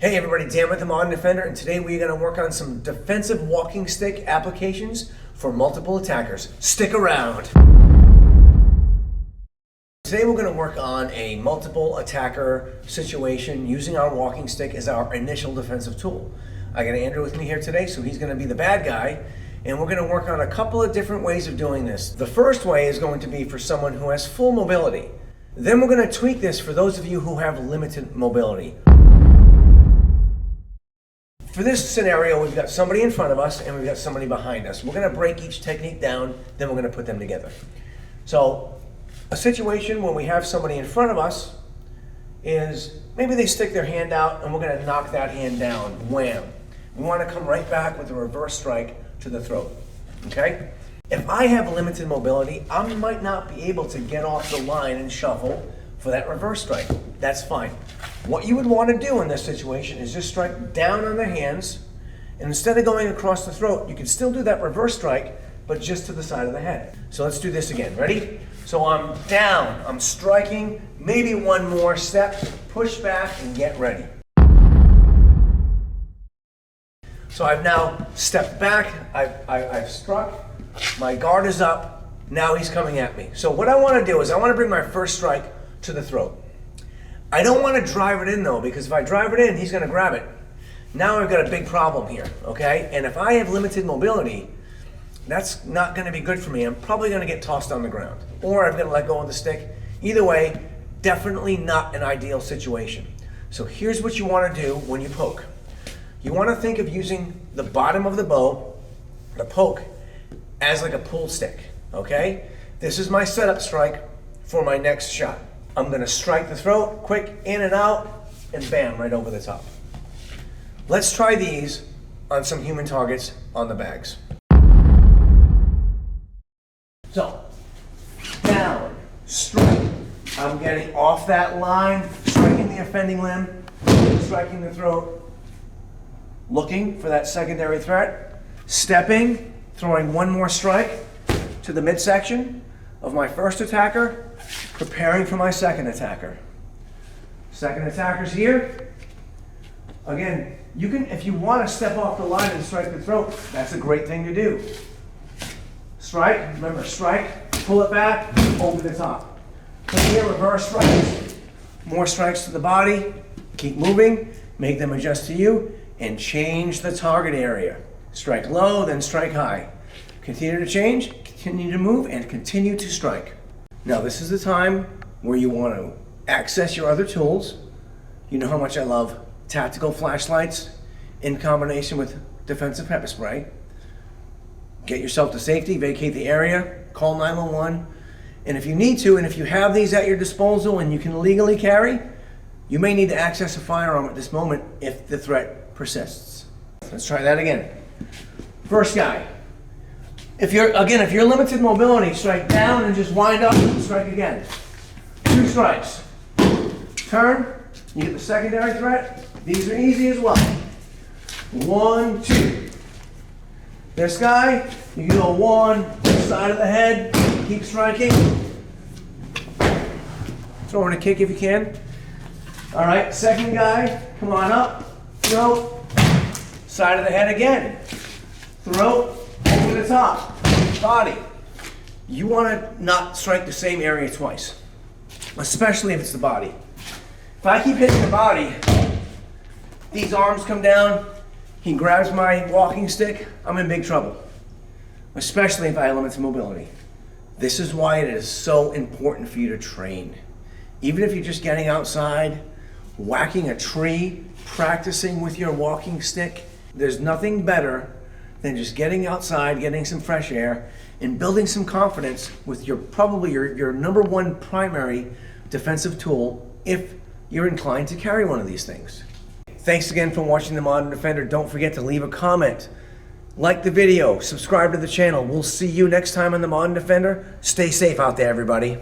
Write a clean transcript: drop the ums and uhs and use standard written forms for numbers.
Hey everybody, Dan with the Modern Defender, and today we're going to work on some defensive walking stick applications for multiple attackers. Stick around! Today we're going to work on a multiple attacker situation using our walking stick as our initial defensive tool. I got Andrew with me here today, so he's going to be the bad guy, and we're going to work on a couple of different ways of doing this. The first way is going to be for someone who has full mobility. Then we're going to tweak this for those of you who have limited mobility. For this scenario, we've got somebody in front of us and we've got somebody behind us. We're going to break each technique down, then we're going to put them together. So a situation when we have somebody in front of us is maybe they stick their hand out and we're going to knock that hand down. Wham! We want to come right back with a reverse strike to the throat. Okay? If I have limited mobility, I might not be able to get off the line and shuffle for that reverse strike. That's fine. What you would want to do in this situation is just strike down on the hands, and instead of going across the throat, you can still do that reverse strike, but just to the side of the head. So let's do this again. Ready? So I'm down, I'm striking, maybe one more step, push back and get ready. So I've now stepped back, I've struck, my guard is up, now he's coming at me. So what I want to do is I want to bring my first strike to the throat. I don't want to drive it in though, because if I drive it in, he's going to grab it. Now I've got a big problem here, okay? And if I have limited mobility, that's not going to be good for me. I'm probably going to get tossed on the ground, or I'm going to let go of the stick. Either way, definitely not an ideal situation. So here's what you want to do when you poke. You want to think of using the bottom of the bow, the poke, as like a pull stick, okay? This is my setup strike for my next shot. I'm going to strike the throat, quick in and out, and bam, right over the top. Let's try these on some human targets on the bags. So, down, strike. I'm getting off that line, striking the offending limb, striking the throat, looking for that secondary threat, stepping, throwing one more strike to the midsection of my first attacker, preparing for my second attacker. Second attacker's here. Again, you can, if you want to step off the line and strike the throat, that's a great thing to do. Strike, remember, strike, pull it back, over the top. From here, reverse strikes. More strikes to the body. Keep moving, make them adjust to you, and change the target area. Strike low, then strike high. Continue to change, continue to move, and continue to strike. Now this is the time where you want to access your other tools. You know how much I love tactical flashlights in combination with defensive pepper spray. Get yourself to safety, vacate the area, call 911. And if you need to, and if you have these at your disposal and you can legally carry, you may need to access a firearm at this moment if the threat persists. Let's try that again. First guy. If you're limited mobility, strike down and just wind up and strike again. 2 strikes. Turn, you get the secondary threat. These are easy as well. 1, 2. This guy, you can go 1, side of the head, keep striking. Throw in a kick if you can. All right, second guy, come on up, throat, side of the head again. Throat, over the top. Body. You want to not strike the same area twice, especially if it's the body. If I keep hitting the body, these arms come down, he grabs my walking stick, I'm in big trouble, especially if I have limited mobility. This is why it is so important for you to train. Even if you're just getting outside, whacking a tree, practicing with your walking stick, there's nothing better than just getting outside, getting some fresh air, and building some confidence with probably your number one primary defensive tool if you're inclined to carry one of these things. Thanks again for watching The Modern Defender. Don't forget to leave a comment, like the video, subscribe to the channel. We'll see you next time on The Modern Defender. Stay safe out there, everybody.